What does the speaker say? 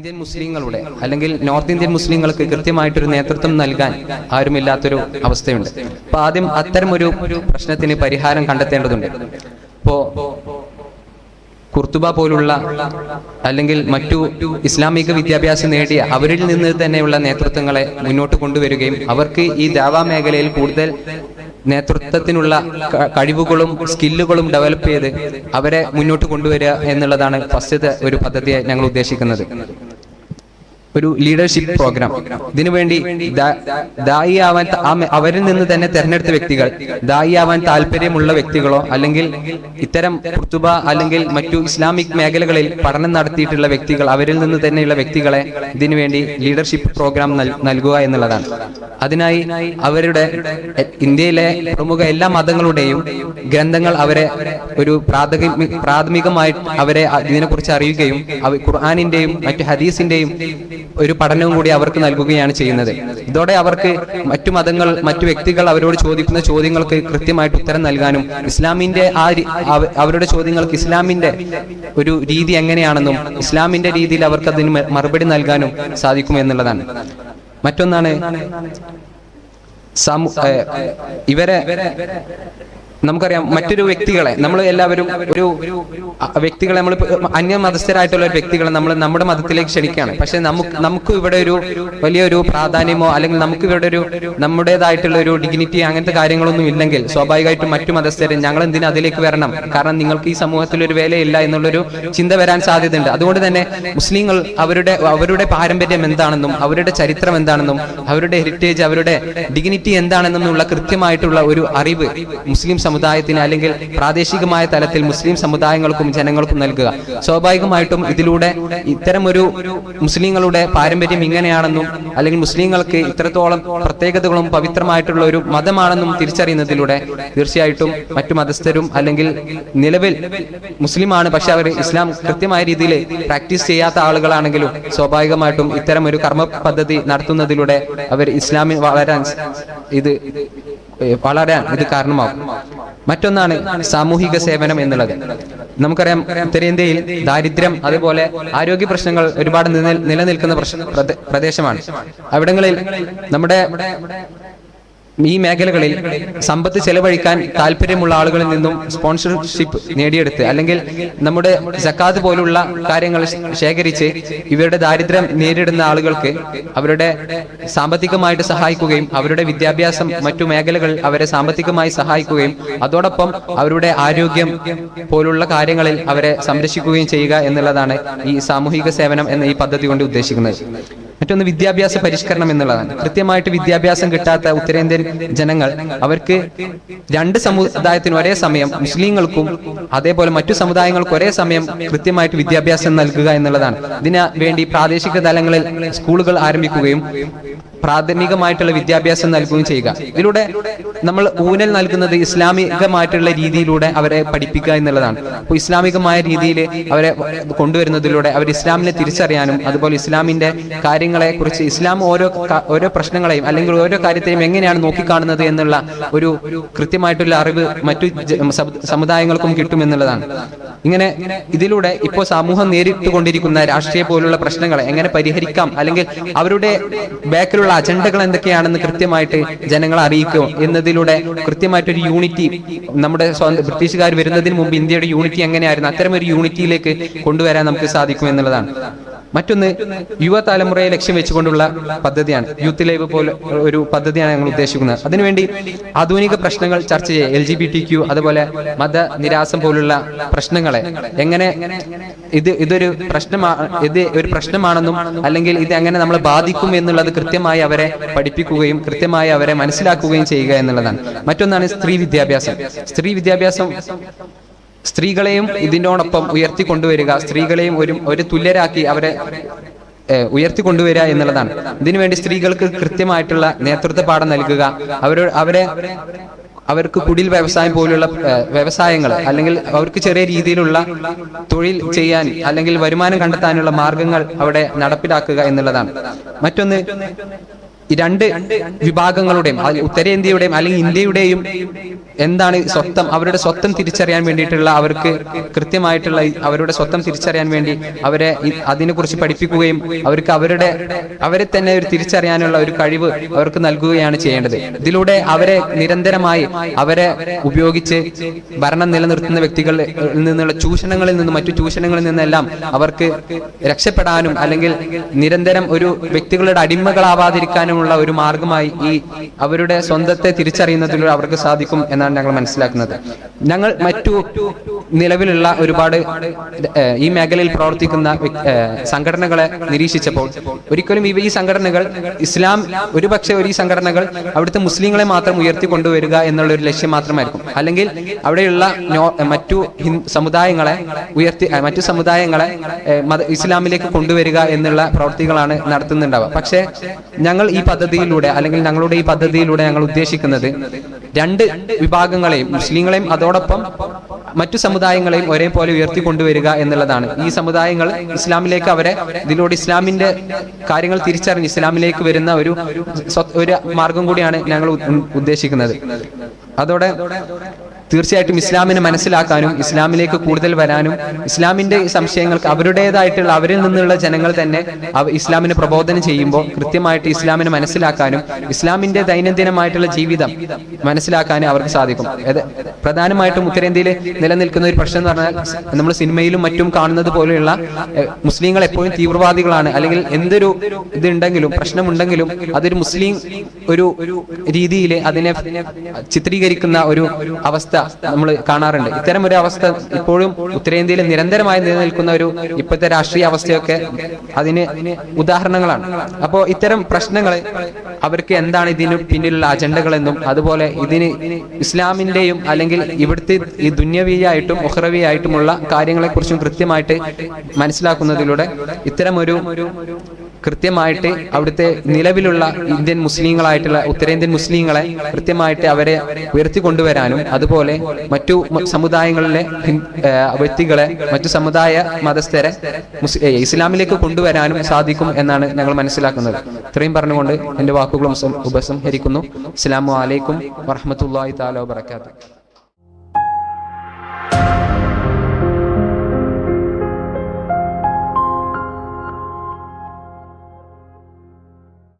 Indian മുസ്ലിങ്ങളുടെ അല്ലെങ്കിൽ north Indian മുസ്ലിങ്ങൾക്ക് കൃത്യമായിട്ടൊരു നേതൃത്വം നൽകാൻ ആരുമില്ലാത്തൊരു അവസ്ഥയുണ്ട്. അപ്പൊ ആദ്യം അത്തരം ഒരു പ്രശ്നത്തിന് പരിഹാരം കണ്ടെത്തേണ്ടതുണ്ട്. ഇപ്പോ കുർത്തുബ പോലുള്ള അല്ലെങ്കിൽ മറ്റു ഇസ്ലാമിക വിദ്യാഭ്യാസം നേടിയ അവരിൽ നിന്ന് തന്നെയുള്ള നേതൃത്വങ്ങളെ മുന്നോട്ട് കൊണ്ടുവരികയും അവർക്ക് ഈ ദാവാ മേഖലയിൽ കൂടുതൽ നേതൃത്വത്തിനുള്ള കഴിവുകളും സ്കില്ലുകളും ഡെവലപ്പ് ചെയ്ത് അവരെ മുന്നോട്ട് കൊണ്ടുവരിക എന്നുള്ളതാണ് ഫസ്റ്റത്തെ ഒരു പദ്ധതിയായി ഞങ്ങൾ ഉദ്ദേശിക്കുന്നത്. ഒരു ലീഡർഷിപ്പ് പ്രോഗ്രാം. ഇതിനുവേണ്ടി ദായി ആവാൻ അവരിൽ നിന്ന് തന്നെ തെരഞ്ഞെടുത്ത വ്യക്തികൾ, ദായി ആവാൻ താല്പര്യമുള്ള വ്യക്തികളോ അല്ലെങ്കിൽ ഇത്തരം കുർത്തുബ അല്ലെങ്കിൽ മറ്റു ഇസ്ലാമിക് മേഖലകളിൽ പഠനം നടത്തിയിട്ടുള്ള വ്യക്തികൾ, അവരിൽ നിന്ന് തന്നെയുള്ള വ്യക്തികളെ ഇതിനുവേണ്ടി ലീഡർഷിപ്പ് പ്രോഗ്രാം നൽകുക എന്നുള്ളതാണ്. അതിനായി അവരുടെ ഇന്ത്യയിലെ പ്രമുഖ എല്ലാ മതങ്ങളുടെയും ഗ്രന്ഥങ്ങൾ അവരെ ഒരു പ്രാഥമികമായി അവരെ ഇതിനെക്കുറിച്ച് അറിയുകയും ഖുർആനിന്റെയും മറ്റു ഹദീസിന്റെയും ഒരു പഠനവും കൂടി അവർക്ക് നൽകുകയാണ് ചെയ്യുന്നത്. ഇതോടെ അവർക്ക് മറ്റു മതങ്ങൾ, മറ്റു വ്യക്തികൾ അവരോട് ചോദിക്കുന്ന ചോദ്യങ്ങൾക്ക് കൃത്യമായിട്ട് ഉത്തരം നൽകാനും ഇസ്ലാമിന്റെ അവരുടെ ചോദ്യങ്ങൾക്ക് ഇസ്ലാമിന്റെ ഒരു രീതി എങ്ങനെയാണെന്നും ഇസ്ലാമിന്റെ രീതിയിൽ അവർക്ക് അതിന് മറുപടി നൽകാനും സാധിക്കും എന്നുള്ളതാണ്. മറ്റൊന്നാണ് ഇവരെ നമുക്കറിയാം, മറ്റൊരു വ്യക്തികളെ നമ്മൾ എല്ലാവരും ഒരു വ്യക്തികളെ നമ്മൾ അന്യ മതസ്ഥരായിട്ടുള്ള ഒരു വ്യക്തികളെ നമ്മൾ നമ്മുടെ മതത്തിലേക്ക് ക്ഷണിക്കുകയാണ്. പക്ഷെ നമുക്ക് ഇവിടെ ഒരു വലിയൊരു പ്രാധാന്യമോ അല്ലെങ്കിൽ നമുക്ക് ഇവിടെ ഒരു നമ്മുടേതായിട്ടുള്ള ഒരു ഡിഗ്നിറ്റി അങ്ങനത്തെ കാര്യങ്ങളൊന്നും ഇല്ലെങ്കിൽ സ്വാഭാവികമായിട്ടും മറ്റു മതസ്ഥരെ ഞങ്ങൾ എന്തിനാ അതിലേക്ക് വരണം, കാരണം നിങ്ങൾക്ക് ഈ സമൂഹത്തിൽ ഒരു വേലയില്ല എന്നുള്ളൊരു ചിന്ത വരാൻ സാധ്യതയുണ്ട്. അതുകൊണ്ട് തന്നെ മുസ്ലിങ്ങൾ അവരുടെ പാരമ്പര്യം എന്താണെന്നും അവരുടെ ചരിത്രം എന്താണെന്നും അവരുടെ ഹെറിറ്റേജ്, അവരുടെ ഡിഗ്നിറ്റി എന്താണെന്നുള്ള കൃത്യമായിട്ടുള്ള ഒരു അറിവ് മുസ്ലിം സമുദായത്തിന് അല്ലെങ്കിൽ പ്രാദേശികമായ തലത്തിൽ മുസ്ലിം സമുദായങ്ങൾക്കും ജനങ്ങൾക്കും നൽകുക. സ്വാഭാവികമായിട്ടും ഇതിലൂടെ ഇത്തരമൊരു മുസ്ലിങ്ങളുടെ പാരമ്പര്യം ഇങ്ങനെയാണെന്നും അല്ലെങ്കിൽ മുസ്ലിങ്ങൾക്ക് ഇത്രത്തോളം പ്രത്യേകതകളും പവിത്രമായിട്ടുള്ള ഒരു മതമാണെന്നും തിരിച്ചറിയുന്നതിലൂടെ തീർച്ചയായിട്ടും മറ്റു മതസ്ഥരും അല്ലെങ്കിൽ നിലവിൽ മുസ്ലിമാണ് പക്ഷെ അവർ ഇസ്ലാം കൃത്യമായ രീതിയിൽ പ്രാക്ടീസ് ചെയ്യാത്ത ആളുകളാണെങ്കിലും സ്വാഭാവികമായിട്ടും ഇത്തരം ഒരു കർമ്മ പദ്ധതി നടത്തുന്നതിലൂടെ അവർ ഇസ്ലാമിൽ വളരാൻ ഇത് കാരണമാകും. മറ്റൊന്നാണ് സാമൂഹിക സേവനം എന്നുള്ളത്. നമുക്കറിയാം, ഉത്തരേന്ത്യയിൽ ദാരിദ്ര്യം അതുപോലെ ആരോഗ്യ പ്രശ്നങ്ങൾ ഒരുപാട് നിലനിൽക്കുന്ന പ്രദേശമാണ്. അവിടങ്ങളിൽ നമ്മുടെ ഈ മേഖലകളിൽ സമ്പത്ത് ചെലവഴിക്കാൻ താല്പര്യമുള്ള ആളുകളിൽ നിന്നും സ്പോൺസർഷിപ്പ് നേടിയെടുത്ത് അല്ലെങ്കിൽ നമ്മുടെ സക്കാത്ത് പോലുള്ള കാര്യങ്ങൾ ശേഖരിച്ച് ഇവരുടെ ദാരിദ്ര്യം നേരിടുന്ന ആളുകൾക്ക് അവരുടെ സാമ്പത്തികമായിട്ട് സഹായിക്കുകയും അവരുടെ വിദ്യാഭ്യാസം മറ്റു മേഖലകൾ അവരെ സാമ്പത്തികമായി സഹായിക്കുകയും അതോടൊപ്പം അവരുടെ ആരോഗ്യം പോലുള്ള കാര്യങ്ങളിൽ അവരെ സംരക്ഷിക്കുകയും ചെയ്യുക എന്നുള്ളതാണ് ഈ സാമൂഹിക സേവനം എന്ന ഈ പദ്ധതി കൊണ്ട് ഉദ്ദേശിക്കുന്നത്. മറ്റൊന്ന് വിദ്യാഭ്യാസ പരിഷ്കരണം എന്നുള്ളതാണ്. കൃത്യമായിട്ട് വിദ്യാഭ്യാസം കിട്ടാത്ത ഉത്തരേന്ത്യൻ ജനങ്ങൾ, അവർക്ക് രണ്ട് സമുദായത്തിനും ഒരേ സമയം, മുസ്ലിങ്ങൾക്കും അതേപോലെ മറ്റു സമുദായങ്ങൾക്കും ഒരേ സമയം കൃത്യമായിട്ട് വിദ്യാഭ്യാസം നൽകുക എന്നുള്ളതാണ്. ഇതിനു വേണ്ടി പ്രാദേശിക തലങ്ങളിൽ സ്കൂളുകൾ ആരംഭിക്കുകയും പ്രാഥമികമായിട്ടുള്ള വിദ്യാഭ്യാസം നൽകുകയും ചെയ്യുക. ഇതിലൂടെ നമ്മൾ ഊന്നൽ നൽകുന്നത് ഇസ്ലാമികമായിട്ടുള്ള രീതിയിലൂടെ അവരെ പഠിപ്പിക്കുക എന്നുള്ളതാണ്. അപ്പോൾ ഇസ്ലാമികമായ രീതിയിൽ അവരെ കൊണ്ടുവരുന്നതിലൂടെ അവർ ഇസ്ലാമിനെ തിരിച്ചറിയാനും അതുപോലെ ഇസ്ലാമിന്റെ കാര്യങ്ങളെ കുറിച്ച് ഇസ്ലാം ഓരോ പ്രശ്നങ്ങളെയും അല്ലെങ്കിൽ ഓരോ കാര്യത്തെയും എങ്ങനെയാണ് നോക്കിക്കാണുന്നത് എന്നുള്ള ഒരു കൃത്യമായിട്ടുള്ള അറിവ് മറ്റു സമുദായങ്ങൾക്കും കിട്ടുമെന്നുള്ളതാണ്. ഇങ്ങനെ ഇതിലൂടെ ഇപ്പോൾ സമൂഹം നേരിട്ടുകൊണ്ടിരിക്കുന്ന രാഷ്ട്രീയ പോലുള്ള പ്രശ്നങ്ങളെ എങ്ങനെ പരിഹരിക്കാം, അല്ലെങ്കിൽ അവരുടെ ബാക്കിലുള്ള അജണ്ടകൾ എന്തൊക്കെയാണെന്ന് കൃത്യമായിട്ട് ജനങ്ങളെ അറിയിക്കും എന്നതിലൂടെ കൃത്യമായിട്ടൊരു യൂണിറ്റി, നമ്മുടെ ബ്രിട്ടീഷുകാർ വരുന്നതിന് മുമ്പ് ഇന്ത്യയുടെ യൂണിറ്റി എങ്ങനെയായിരുന്നു, അത്തരം ഒരു യൂണിറ്റിയിലേക്ക് കൊണ്ടുവരാൻ നമുക്ക് സാധിക്കും എന്നുള്ളതാണ്. മറ്റൊന്ന് യുവതലമുറയെ ലക്ഷ്യം വെച്ചുകൊണ്ടുള്ള പദ്ധതിയാണ്. യൂത്ത് ലൈവ് പോലെ ഒരു പദ്ധതിയാണ് ഞങ്ങൾ ഉദ്ദേശിക്കുന്നത്. അതിനുവേണ്ടി ആധുനിക പ്രശ്നങ്ങൾ ചർച്ച ചെയ്യുക, LGBTQ അതുപോലെ മതനിരാസം പോലുള്ള പ്രശ്നങ്ങളെ എങ്ങനെ ഇതൊരു പ്രശ്നമാണെന്നും അല്ലെങ്കിൽ ഇത് എങ്ങനെ നമ്മളെ ബാധിക്കും എന്നുള്ളത് കൃത്യമായി അവരെ പഠിപ്പിക്കുകയും കൃത്യമായി അവരെ മനസ്സിലാക്കുകയും ചെയ്യുക എന്നുള്ളതാണ്. മറ്റൊന്നാണ് സ്ത്രീ വിദ്യാഭ്യാസം. സ്ത്രീകളെയും ഇതിനോടൊപ്പം ഉയർത്തിക്കൊണ്ടുവരിക, സ്ത്രീകളെയും ഒരു തുല്യരാക്കി അവരെ ഉയർത്തിക്കൊണ്ടുവരിക എന്നുള്ളതാണ്. ഇതിനുവേണ്ടി സ്ത്രീകൾക്ക് കൃത്യമായിട്ടുള്ള നേതൃത്വ പാഠം നൽകുക, അവർക്ക് കുടിൽ വ്യവസായം പോലുള്ള വ്യവസായങ്ങൾ അല്ലെങ്കിൽ അവർക്ക് ചെറിയ രീതിയിലുള്ള തൊഴിൽ ചെയ്യാൻ അല്ലെങ്കിൽ വരുമാനം കണ്ടെത്താനുള്ള മാർഗങ്ങൾ അവിടെ നടപ്പിലാക്കുക എന്നുള്ളതാണ്. മറ്റൊന്ന് രണ്ട് വിഭാഗങ്ങളുടെയും ഉത്തരേന്ത്യയുടെയും അല്ലെങ്കിൽ ഇന്ത്യയുടെയും എന്താണ് സ്വത്വം, അവരുടെ സ്വത്വം തിരിച്ചറിയാൻ വേണ്ടിയിട്ടുള്ള അവർക്ക് കൃത്യമായിട്ടുള്ള അവരുടെ സ്വത്വം തിരിച്ചറിയാൻ വേണ്ടി അവരെ അതിനെക്കുറിച്ച് പഠിപ്പിക്കുകയും അവർക്ക് അവരെ തന്നെ ഒരു തിരിച്ചറിയാനുള്ള ഒരു കഴിവ് അവർക്ക് നൽകുകയാണ് ചെയ്യേണ്ടത്. ഇതിലൂടെ അവരെ നിരന്തരമായി അവരെ ഉപയോഗിച്ച് ഭരണം നിലനിർത്തുന്ന വ്യക്തികളിൽ നിന്നുള്ള ചൂഷണങ്ങളിൽ നിന്നും മറ്റു ചൂഷണങ്ങളിൽ നിന്നെല്ലാം അവർക്ക് രക്ഷപ്പെടാനും അല്ലെങ്കിൽ നിരന്തരം ഒരു വ്യക്തികളുടെ അടിമകളാവാതിരിക്കാനുമുള്ള ഒരു മാർഗമായി ഈ അവരുടെ സ്വന്തത്തെ തിരിച്ചറിയുന്നതിലൂടെ അവർക്ക് സാധിക്കും എന്നാണ് ഞങ്ങൾ മനസ്സിലാക്കുന്നത്. ഞങ്ങൾ മറ്റു നിലവിലുള്ള ഒരുപാട് ഈ മേഖലയിൽ പ്രവർത്തിക്കുന്ന സംഘടനകളെ നിരീക്ഷിച്ചപ്പോൾ ഒരിക്കലും ഈ സംഘടനകൾ ഇസ്ലാം ഒരുപക്ഷെ ഈ സംഘടനകൾ അവിടുത്തെ മുസ്ലിങ്ങളെ മാത്രം ഉയർത്തിക്കൊണ്ടുവരിക എന്നുള്ള ഒരു ലക്ഷ്യം മാത്രമായിരിക്കും. അല്ലെങ്കിൽ അവിടെയുള്ള മറ്റു സമുദായങ്ങളെ മറ്റു സമുദായങ്ങളെ ഇസ്ലാമിലേക്ക് കൊണ്ടുവരിക എന്നുള്ള പ്രവൃത്തികളാണ് നടത്തുന്നുണ്ടാവുക. പക്ഷേ ഞങ്ങൾ ഈ പദ്ധതിയിലൂടെ അല്ലെങ്കിൽ ഞങ്ങളുടെ ഈ പദ്ധതിയിലൂടെ ഞങ്ങൾ ഉദ്ദേശിക്കുന്നത് രണ്ട് വിഭാഗങ്ങളെയും, മുസ്ലിങ്ങളെയും അതോടൊപ്പം മറ്റു സമുദായങ്ങളെയും ഒരേപോലെ ഉയർത്തിക്കൊണ്ടുവരിക എന്നുള്ളതാണ്. ഈ സമുദായങ്ങൾ ഇസ്ലാമിലേക്ക് ഇതിലൂടെ ഇസ്ലാമിന്റെ കാര്യങ്ങൾ തിരിച്ചറിഞ്ഞ് ഇസ്ലാമിലേക്ക് വരുന്ന ഒരു മാർഗം കൂടിയാണ് ഞങ്ങൾ ഉദ്ദേശിക്കുന്നത്. അതോടെ തീർച്ചയായിട്ടും ഇസ്ലാമിനെ മനസ്സിലാക്കാനും ഇസ്ലാമിലേക്ക് കൂടുതൽ വരാനും ഇസ്ലാമിന്റെ സംശയങ്ങൾക്ക് അവരുടേതായിട്ടുള്ള അവരിൽ നിന്നുള്ള ജനങ്ങൾ തന്നെ ഇസ്ലാമിനെ പ്രബോധനം ചെയ്യുമ്പോൾ കൃത്യമായിട്ട് ഇസ്ലാമിനെ മനസ്സിലാക്കാനും ഇസ്ലാമിന്റെ ദൈനംദിനമായിട്ടുള്ള ജീവിതം മനസ്സിലാക്കാനും അവർക്ക് സാധിക്കും. പ്രധാനമായിട്ടും ഉത്തരേന്ത്യയിൽ നിലനിൽക്കുന്ന ഒരു പ്രശ്നം എന്ന് പറഞ്ഞാൽ നമ്മൾ സിനിമയിലും മറ്റും കാണുന്നത് പോലെയുള്ള മുസ്ലിങ്ങൾ എപ്പോഴും തീവ്രവാദികളാണ്, അല്ലെങ്കിൽ എന്തൊരു ഇതുണ്ടെങ്കിലും പ്രശ്നമുണ്ടെങ്കിലും അതൊരു മുസ്ലിം ഒരു രീതിയിൽ അതിനെ ചിത്രീകരിക്കുന്ന ഒരു അവസ്ഥ നമ്മൾ കാണാറുണ്ട്. ഇത്തരം ഒരു അവസ്ഥ ഇപ്പോഴും ഉത്തരേന്ത്യയിൽ നിരന്തരമായി നിലനിൽക്കുന്ന ഒരു ഇപ്പോഴത്തെ രാഷ്ട്രീയ അവസ്ഥയൊക്കെ അതിന് ഉദാഹരണങ്ങളാണ്. അപ്പോൾ ഇത്തരം പ്രശ്നങ്ങൾ അവർക്ക് എന്താണ് ഇതിന് പിന്നിലുള്ള അജണ്ടകളെന്നും അതുപോലെ ഇതിന് ഇസ്ലാമിന്റെയും അല്ലെങ്കിൽ ഇവിടുത്തെ ഈ ദുന്യവിയായിട്ടും ഉഖ്റവിയായിട്ടുമുള്ള കാര്യങ്ങളെക്കുറിച്ചും കൃത്യമായിട്ട് മനസ്സിലാക്കുന്നതിലൂടെ ഇത്തരം ഒരു കൃത്യമായിട്ട് അവിടുത്തെ നിലവിലുള്ള ഇന്ത്യൻ മുസ്ലിങ്ങളായിട്ടുള്ള ഉത്തരേന്ത്യൻ മുസ്ലിങ്ങളെ കൃത്യമായിട്ട് അവരെ ഉയർത്തിക്കൊണ്ടുവരാനും അതുപോലെ മറ്റു സമുദായങ്ങളിലെ വ്യക്തികളെ മറ്റു സമുദായ മതസ്ഥരെ ഇസ്ലാമിലേക്ക് കൊണ്ടുവരാനും സാധിക്കും എന്നാണ് ഞങ്ങൾ മനസ്സിലാക്കുന്നത്. ഇത്രയും പറഞ്ഞുകൊണ്ട് എന്റെ വാക്കുകളും ഉപസംഹരിക്കുന്നു. അസ്സലാമു അലൈക്കും വറഹ്മത്തുള്ളാഹി തആല വബറകാതുഹു.